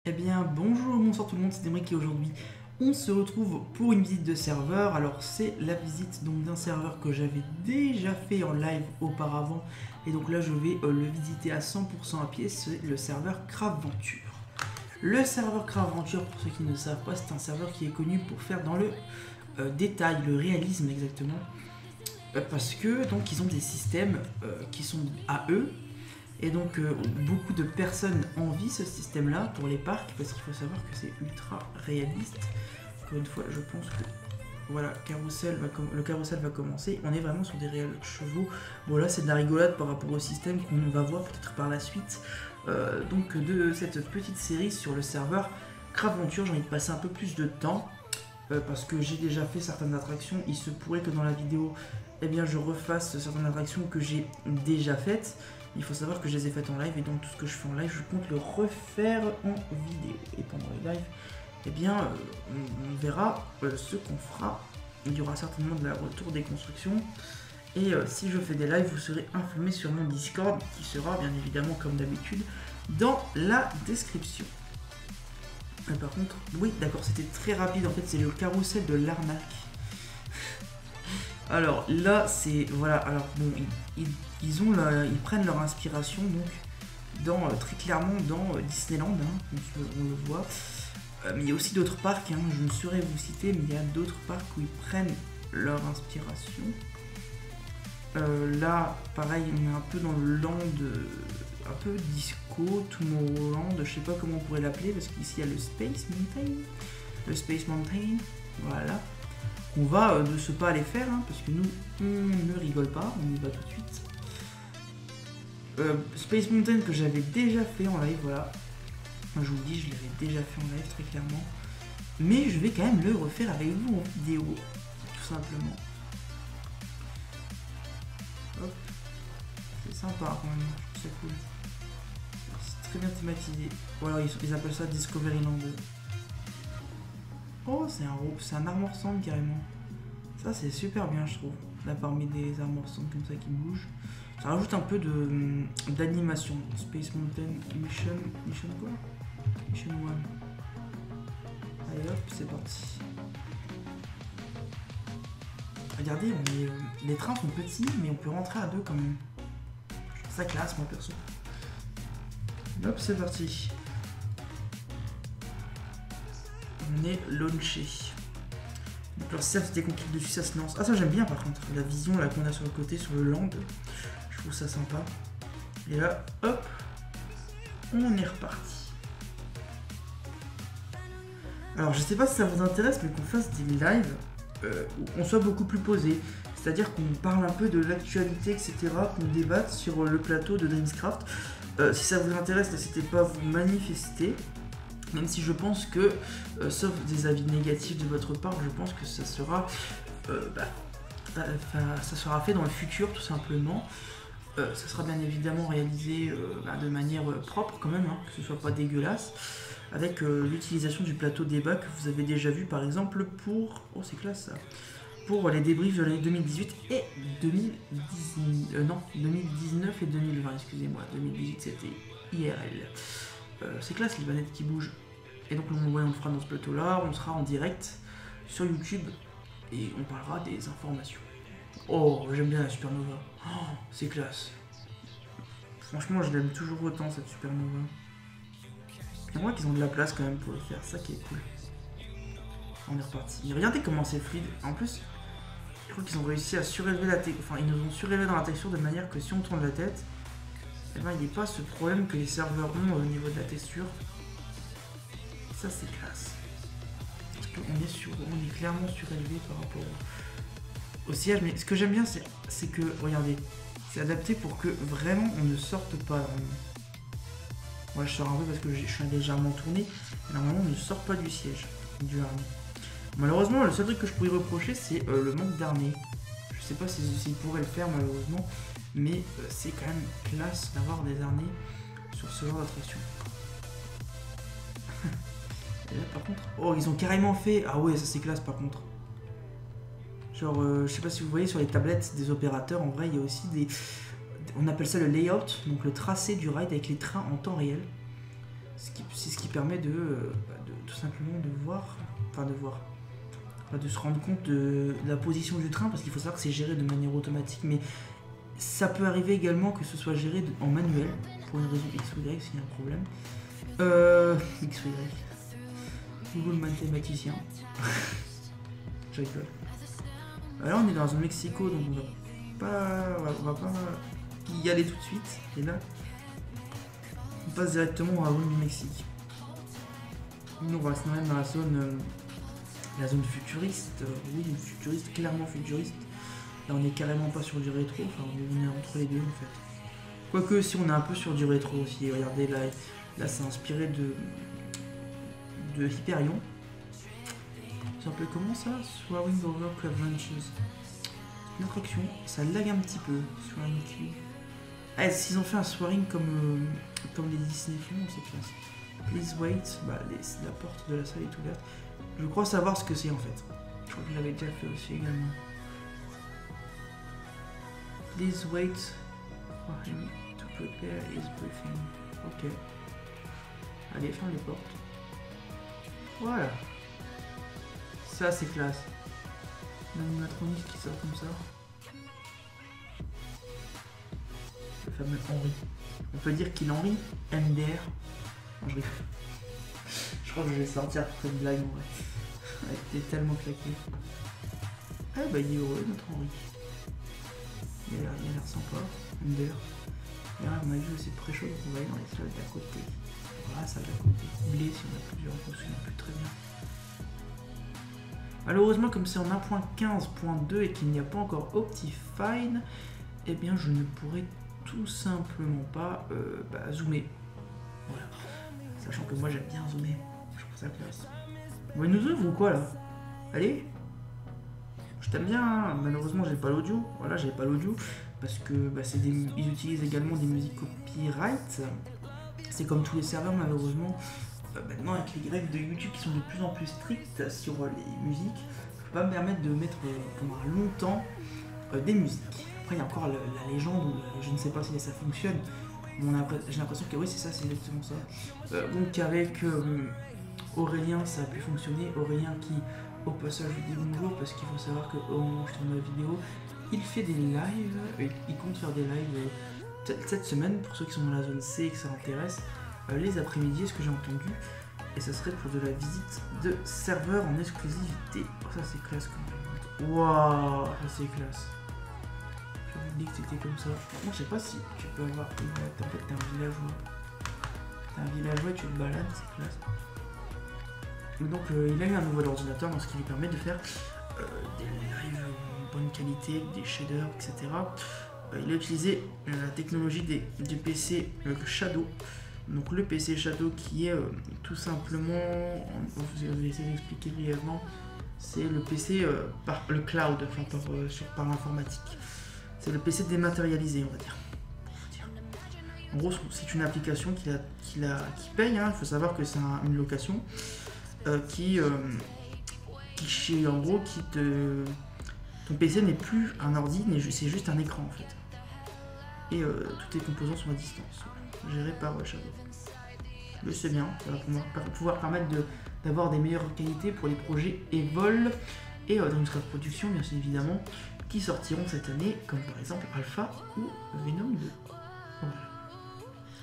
Eh bien bonjour, bonsoir tout le monde, c'est Emric et aujourd'hui on se retrouve pour une visite de serveur. Alors c'est la visite donc d'un serveur que j'avais déjà fait en live auparavant et donc là je vais le visiter à 100% à pied, c'est le serveur Craventure. Le serveur Craventure, pour ceux qui ne savent pas, c'est un serveur qui est connu pour faire dans le détail, le réalisme exactement, parce que donc ils ont des systèmes qui sont à eux. Et donc beaucoup de personnes envient ce système-là pour les parcs parce qu'il faut savoir que c'est ultra réaliste. Encore une fois, je pense que voilà, le carrousel va commencer. On est vraiment sur des réels chevaux. Bon là, c'est de la rigolade par rapport au système qu'on va voir peut-être par la suite. Donc de cette petite série sur le serveur Craventure, j'ai envie de passer un peu plus de temps parce que j'ai déjà fait certaines attractions. Il se pourrait que dans la vidéo, eh bien, je refasse certaines attractions que j'ai déjà faites. Il faut savoir que je les ai faites en live et donc tout ce que je fais en live, je compte le refaire en vidéo. Et pendant les lives, eh bien, on verra ce qu'on fera. Il y aura certainement de la retour des constructions. Et si je fais des lives, vous serez informés sur mon Discord, qui sera bien évidemment comme d'habitude dans la description. Par contre, oui, d'accord, c'était très rapide. En fait, c'est le carrousel de l'arnaque. Alors là, c'est voilà. Alors bon, ils prennent leur inspiration donc très clairement dans Disneyland, hein, on le voit. Mais il y a aussi d'autres parcs. Hein, je ne saurais vous citer, mais il y a d'autres parcs où ils prennent leur inspiration. Là, pareil, on est un peu dans le land, un peu disco, Tomorrowland. Je sais pas comment on pourrait l'appeler parce qu'ici il y a le Space Mountain. Le Space Mountain, voilà. On va de ce pas aller faire, hein, parce que nous, on ne rigole pas, on y va tout de suite. Space Mountain que j'avais déjà fait en live, voilà. Moi, je vous le dis, je l'avais déjà fait en live, très clairement. Mais je vais quand même le refaire avec vous en vidéo, tout simplement. Hop. C'est sympa quand même, je trouve ça cool. C'est très bien thématisé. Voilà, ils appellent ça Discoveryland 2. Oh, c'est un armor stand carrément. Ça, c'est super bien, je trouve. Là, parmi des armor stands comme ça qui bougent. Ça rajoute un peu d'animation. Space Mountain Mission quoi? Mission 1. Allez hop, c'est parti. Regardez, les trains sont petits, mais on peut rentrer à deux quand même. Je trouve ça classe, moi perso. Hop, c'est parti. On est launché. Donc leur cerf, dès qu'on clique dessus, ça se lance. Ah, ça j'aime bien par contre. La vision là qu'on a sur le côté, sur le land. Je trouve ça sympa. Et là, hop, on est reparti. Alors je sais pas si ça vous intéresse, mais qu'on fasse des lives où on soit beaucoup plus posé. C'est-à-dire qu'on parle un peu de l'actualité, etc. Qu'on débatte sur le plateau de Dreamscraft. Si ça vous intéresse, n'hésitez pas à vous manifester. Même si je pense que, sauf des avis négatifs de votre part, je pense que ça sera, ça sera fait dans le futur tout simplement. Ça sera bien évidemment réalisé de manière propre quand même, hein, que ce soit pas dégueulasse, avec l'utilisation du plateau débat que vous avez déjà vu par exemple pour... Oh c'est classe ça. Pour les débriefs de l'année 2018 et 2019 et 2020, excusez-moi. 2018 c'était IRL. C'est classe les manettes qui bougent. Et donc on le fera dans ce plateau là, on sera en direct sur YouTube et on parlera des informations. Oh, j'aime bien la Supernova. Oh, c'est classe. Franchement, je l'aime toujours autant cette Supernova. Et moi qu'ils ont de la place quand même pour le faire, ça qui est cool. On est reparti. Et regardez comment c'est fluide. En plus, je crois qu'ils ont réussi à surélever la texture. Enfin, ils nous ont surélevé dans la texture de manière que si on tourne la tête, eh ben, il n'y a pas ce problème que les serveurs ont au niveau de la texture. Ça c'est classe. Parce qu'on est clairement surélevé par rapport au siège. Mais ce que j'aime bien c'est que, regardez, c'est adapté pour que vraiment on ne sorte pas. Moi je sors un peu parce que je suis légèrement tourné. Mais normalement on ne sort pas du siège, du harnais. Malheureusement le seul truc que je pourrais reprocher c'est le manque d'harnais. Je sais pas s'ils pourraient le faire malheureusement. Mais c'est quand même classe d'avoir des harnais sur ce genre d'attraction. Et là par contre... Oh, ils ont carrément fait... Ah ouais, ça c'est classe par contre. Genre, je sais pas si vous voyez sur les tablettes des opérateurs, en vrai il y a aussi des... On appelle ça le layout, donc le tracé du ride avec les trains en temps réel. C'est ce qui permet de tout simplement de voir, de se rendre compte de la position du train, parce qu'il faut savoir que c'est géré de manière automatique, mais ça peut arriver également que ce soit géré en manuel, pour une raison X ou Y s'il y a un problème. X ou Y. Google mathématicien. Je rigole. Là on est dans un Mexico, donc on va pas y aller tout de suite. Et là, on passe directement à la zone du Mexique. Nous on va rester même dans la zone futuriste. Oui, futuriste, clairement futuriste. Là on est carrément pas sur du rétro, enfin on est entre les deux en fait. Quoique si on est un peu sur du rétro aussi, regardez là c'est inspiré de Hyperion. C'est un peu comment ça? Soaring over Club Ranches. Une attraction, ça lag un petit peu. Soaring Cube. Ah, s'ils ont fait un soaring comme les Disney font, c'est classe. Please wait, la porte de la salle est ouverte. Je crois savoir ce que c'est en fait. Je crois que je l'avais déjà fait aussi également. Please wait for him to prepare his briefing. Ok. Allez, ferme les portes. Voilà. Ça c'est classe. L'animatronique qui sort comme ça. Le fameux Henri. On peut dire qu'il Henri MDR. Non, je crois que je vais sortir pour une blague en vrai. Elle était tellement claquée. Ah bah il est heureux notre Henri. Il a l'air sympa. MDR. Et là on a vu c'est très chaud donc on va aller dans les salles d'à côté. Voilà, salle d'à côté. Oublié si on a plusieurs, on ne se souvient plus très bien. Malheureusement, comme c'est en 1.15.2 et qu'il n'y a pas encore Optifine, eh bien je ne pourrai tout simplement pas zoomer. Voilà. Sachant que moi j'aime bien zoomer. Je trouve ça classe. Vous voulez nous ouvre ou quoi là? Allez. Je t'aime bien, hein. Malheureusement j'ai pas l'audio. Voilà, j'ai pas l'audio. Parce que ils utilisent également des musiques copyright. C'est comme tous les serveurs malheureusement. Maintenant avec les règles de YouTube qui sont de plus en plus strictes sur les musiques, je peux pas me permettre de mettre pendant longtemps des musiques. Après il y a encore la légende, je ne sais pas si ça fonctionne, j'ai l'impression que oui c'est ça, c'est exactement ça. Donc avec Aurélien ça a pu fonctionner, Aurélien qui au passage je dis bonjour parce qu'il faut savoir qu'au moment où je tourne la vidéo, il fait des lives, il compte faire des lives peut-être cette semaine pour ceux qui sont dans la zone C et que ça intéresse. Les après-midi, ce que j'ai entendu, et ça serait pour de la visite de serveurs en exclusivité. Oh, ça c'est classe quand même. Waouh, ça c'est classe. J'avais oublié que c'était comme ça. Moi je sais pas si tu peux avoir. En fait, t'es un villageois. T'es un villageois et tu te balades, c'est classe. Donc il a eu un nouvel ordinateur, donc ce qui lui permet de faire des lives en bonne qualité, des shaders, etc. Il a utilisé la technologie du PC Shadow. Donc le PC Shadow qui est tout simplement, je vais essayer d'expliquer brièvement, c'est le PC par le cloud, enfin par l'informatique. C'est le PC dématérialisé on va dire. En gros c'est une application qui paye, hein. Il faut savoir que c'est une location ton PC n'est plus un ordi, c'est juste un écran en fait. Et tous tes composants sont à distance, gérés par Shadow. Je sais bien, ça va pouvoir permettre d'avoir des meilleures qualités pour les projets Evol et dans une production bien évidemment, qui sortiront cette année, comme par exemple Alpha ou Venom 2. Voilà.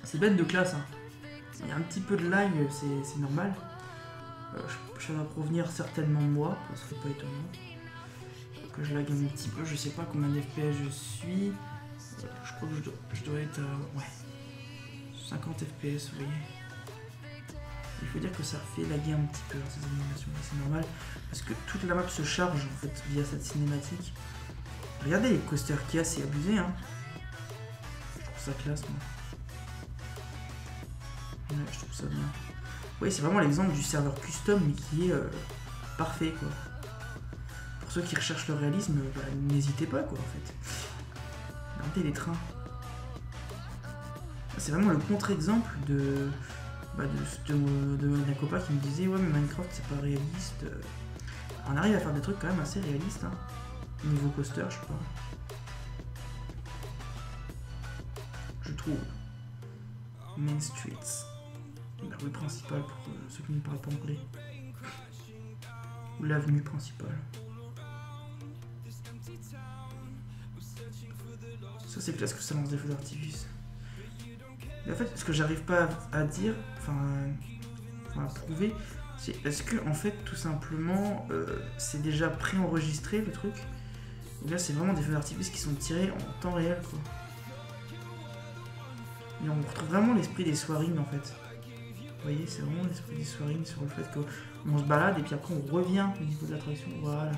C'est bête de classe, hein. Il y a un petit peu de lag, c'est normal. Ça va provenir certainement de moi, ça serait pas étonnant. Que je lag un petit peu, je sais pas combien de FPS je suis. Je crois que je dois être à 50 FPS, vous voyez. Il faut dire que ça fait laguer un petit peu ces animations, c'est normal, parce que toute la map se charge en fait via cette cinématique. Regardez les coasters qu'il y a, c'est abusé, hein. Je trouve ça classe, moi. Ouais, je trouve ça bien. Oui, c'est vraiment l'exemple du serveur custom, mais qui est parfait, quoi. Pour ceux qui recherchent le réalisme, n'hésitez pas, quoi, en fait. Regardez les trains. C'est vraiment le contre-exemple de Nacopa qui me disait ouais mais Minecraft c'est pas réaliste. On arrive à faire des trucs quand même assez réalistes, hein. Niveau coaster je sais pas. Je trouve. Main Streets. La rue principale pour ceux qui ne parlent pas anglais. Ou l'avenue principale. Ça c'est classe que ça lance des feux d'artifice. Mais en fait, ce que j'arrive pas à dire, enfin à prouver, c'est est-ce que en fait tout simplement c'est déjà préenregistré le truc, ou là c'est vraiment des feux d'artifice qui sont tirés en temps réel quoi. Et on retrouve vraiment l'esprit des soirines en fait. Vous voyez, c'est vraiment l'esprit des soirines sur le fait qu'on se balade et puis après on revient au niveau de l'attraction, voilà.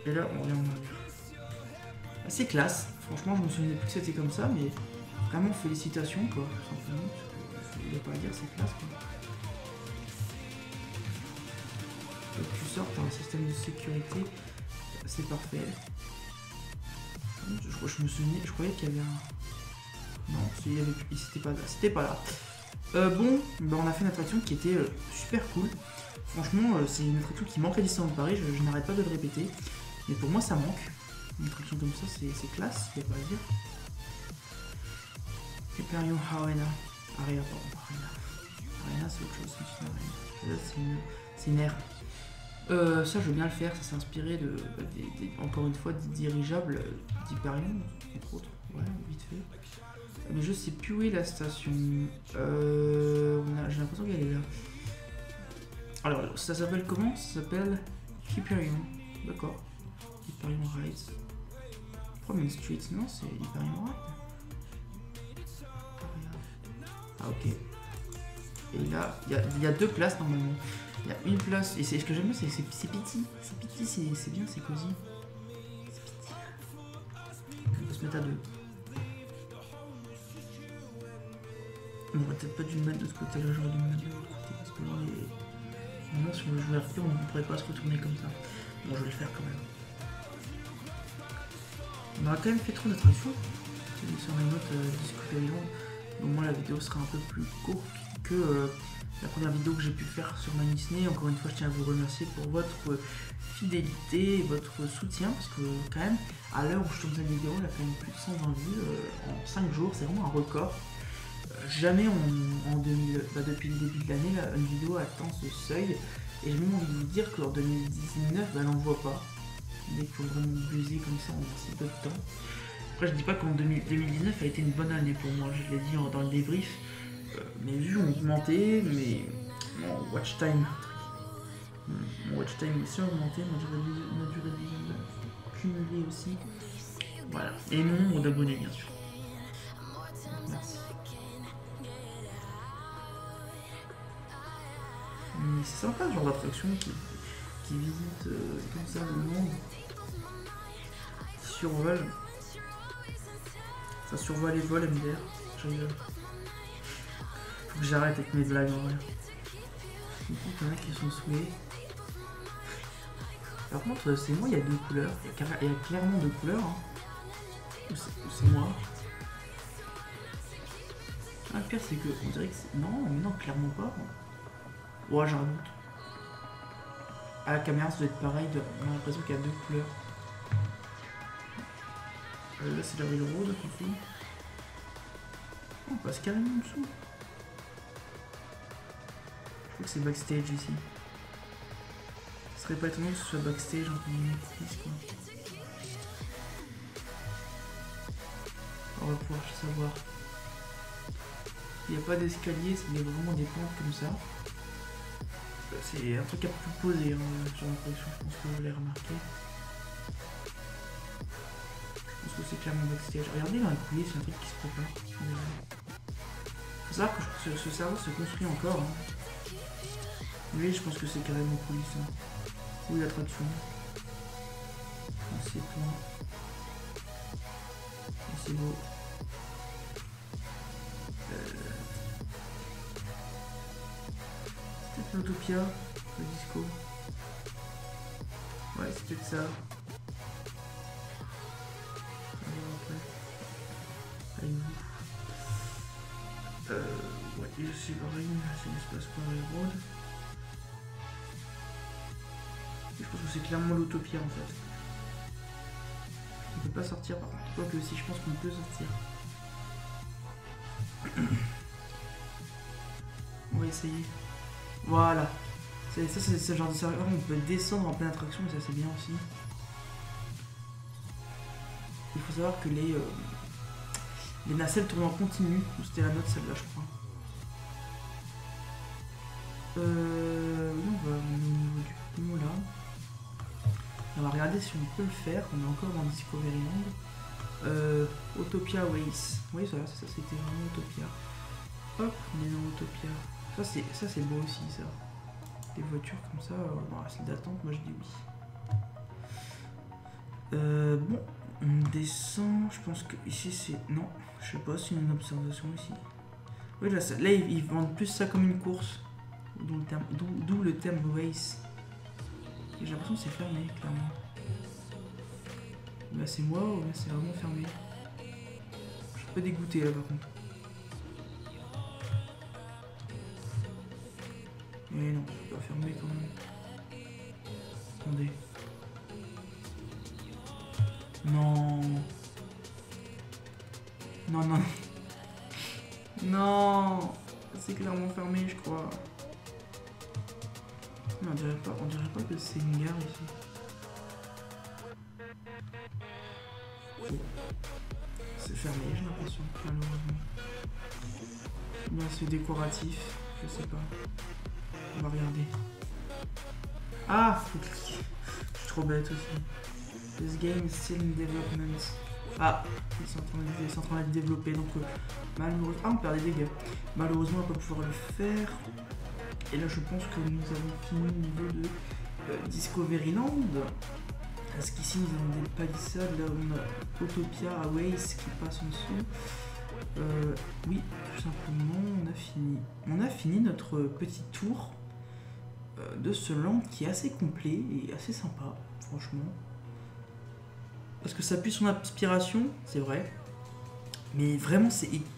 Et là on revient en arrière. Assez classe, franchement je me souvenais plus que c'était comme ça, mais vraiment félicitations quoi, tout simplement. Il n'y a pas à dire, c'est classe quoi. Donc tu sors, t'as un système de sécurité, c'est parfait. Je me souvenais, je croyais qu'il y avait un... Non, il y avait plus, c'était pas là. Bon, bah on a fait une attraction qui était super cool. Franchement, c'est une attraction qui manque à Disneyland Paris, je n'arrête pas de le répéter. Mais pour moi ça manque. Une attraction comme ça, c'est classe, il n'y a pas à dire. Hyperion Arena. Arena, pardon. Arena, c'est autre chose, c'est une aire. Ça, je veux bien le faire, ça s'est inspiré encore une fois, des dirigeables d'Hyperion, entre autres. Ouais, vite fait. Mais je sais plus où est la station. J'ai l'impression qu'elle est là. Alors, ça s'appelle comment? Ça s'appelle Hyperion. D'accord. Hyperion Rides. Promenade Street, non, c'est Hyperion Ride. Ah, ok. Et là, il y a deux places normalement. Il y a une place, et ce que j'aime bien, c'est petit. C'est petit, c'est bien, c'est cosy. C'est petit. On peut se mettre à deux. On aurait peut-être pas dû le mettre de ce côté-là, j'aurais dû le mettre de l'autre côté. Parce que là, maintenant, si on veut jouer RP, on ne pourrait pas se retourner comme ça. Bon, je vais le faire quand même. On aura quand même fait trop d'attractions. Sur la note Discovery Land. Donc, moi, la vidéo sera un peu plus courte que la première vidéo que j'ai pu faire sur ma Disney. Encore une fois, je tiens à vous remercier pour votre fidélité et votre soutien. Parce que, quand même, à l'heure où je tourne cette vidéo, elle a quand même plus de 120 vues en 5 jours. C'est vraiment un record. Jamais depuis le début de l'année, une vidéo atteint ce seuil. Et j'ai même envie de vous dire qu'en 2019, elle n'en voit pas. Dès qu'il faut vraiment buzzer comme ça en si peu de temps. Après, je dis pas qu'en 2019 a été une bonne année pour moi, je l'ai dit dans le débrief. Mes vues ont augmenté, mais mon watch time aussi a augmenté, ma durée de vision cumulée aussi. Voilà, et mon nombre d'abonnés bien sûr. Merci. Mais c'est sympa ce genre d'attraction qui visite comme ça le monde, qui survole. Ça survole les vols MDR. Faut que j'arrête avec mes blagues en vrai. Il y en a qui sont souillés. Par contre, c'est moi, il y a deux couleurs. Il y a clairement deux couleurs. Hein. Ou c'est moi. Ah, le pire, c'est que on dirait que c'est. Non, mais non, clairement pas. Ouais, j'ai un doute. À la caméra, ça doit être pareil. On a l'impression qu'il y a deux couleurs. Là, c'est la railroad, compris. On passe carrément en dessous. Je crois que c'est backstage ici. Ce serait pas étonnant que ce soit backstage en plus, quoi. On va pouvoir savoir. Il n'y a pas d'escalier, c'est vraiment des pentes comme ça. C'est un truc à plus poser hein, sur l'impression, je pense que vous l'avez remarqué. Je pense que c'est clairement backstage. Regardez dans les coulisses, c'est un truc qui se prépare. Faut savoir que ce serveur se construit encore. Hein. Lui, je pense que c'est carrément coulisses. Hein. Oui, l'attraction. C'est plein. C'est beau. C'est peut-être l'Utopia, le disco. Ouais, c'est peut-être ça. Ouais, il c'est pareil, c'est l'espace par railroad. Je pense que c'est clairement l'Utopia en fait. On peut pas sortir par contre. Quoique si je pense qu'on peut sortir. essayer. Voilà. Ça, c'est ce genre de serveur où on peut descendre en pleine attraction, et ça, c'est bien aussi. Il faut savoir que les nacelles tournent en continu. C'était la note, celle-là, je crois. Oui, on va au niveau du pont, là. On va regarder si on peut le faire. On est encore dans Discovery Land. Autopia Ways. Oui, ça c'était vraiment Autopia. Hop, on est dans Autopia. Ça c'est beau aussi, ça. Des voitures comme ça, dans la salle d'attente, moi je dis oui. Bon, on descend. Je pense que ici c'est... Non, je sais pas s'il y a une observation ici. Oui, là ils vendent plus ça comme une course. D'où le terme race. J'ai l'impression que c'est fermé, clairement. Là c'est moi ou là c'est vraiment fermé. Je suis un peu dégoûté là par contre. Mais non, c'est pas fermé quand même. Attendez. Non. Non, non. Non. C'est clairement fermé, je crois. Mais on dirait pas que c'est une gare ici. C'est fermé, j'ai l'impression, malheureusement. Bien, c'est décoratif, je sais pas. On va regarder. Ah, faut cliquer. Je suis trop bête aussi. This game is still in development. Ah, ils sont en train d'être développés, donc malheureusement... Ah, on perd des dégâts. Malheureusement, on va pas pouvoir le faire. Et là, je pense que nous avons fini au niveau de Discovery Land. Parce qu'ici, nous avons des palissades. Là, on a Autopia Ways qui passe en dessous. Oui, tout simplement, on a fini notre petit tour de ce land qui est assez complet et assez sympa, franchement. Parce que ça pue son inspiration, c'est vrai. Mais vraiment,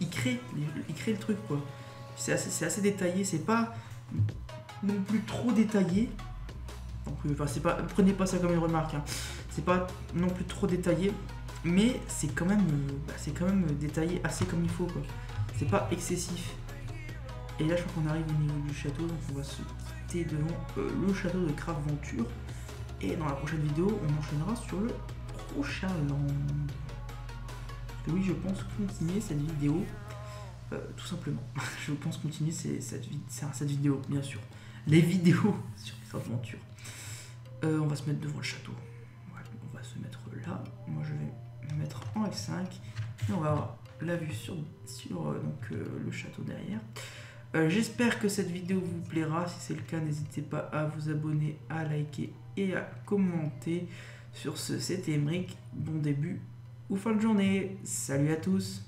il crée le truc, quoi. C'est assez détaillé, c'est pas non plus trop détaillé. Donc, enfin, prenez pas ça comme une remarque, hein. C'est pas non plus trop détaillé, mais c'est quand même détaillé assez comme il faut, quoi. C'est pas excessif. Et là, je crois qu'on arrive au niveau du château, donc on va se quitter devant le château de Craventure. Et dans la prochaine vidéo, on enchaînera sur le prochain land. Parce que oui, je pense continuer cette vidéo, tout simplement. Je pense continuer cette vidéo, bien sûr. Les vidéos sur Craventure. On va se mettre devant le château. Voilà, on va se mettre là. Moi, je vais me mettre en F5. Et on va avoir la vue sur le château derrière. J'espère que cette vidéo vous plaira. Si c'est le cas, n'hésitez pas à vous abonner, à liker et à commenter. Sur ce, c'était Emeric. Bon début ou fin de journée. Salut à tous.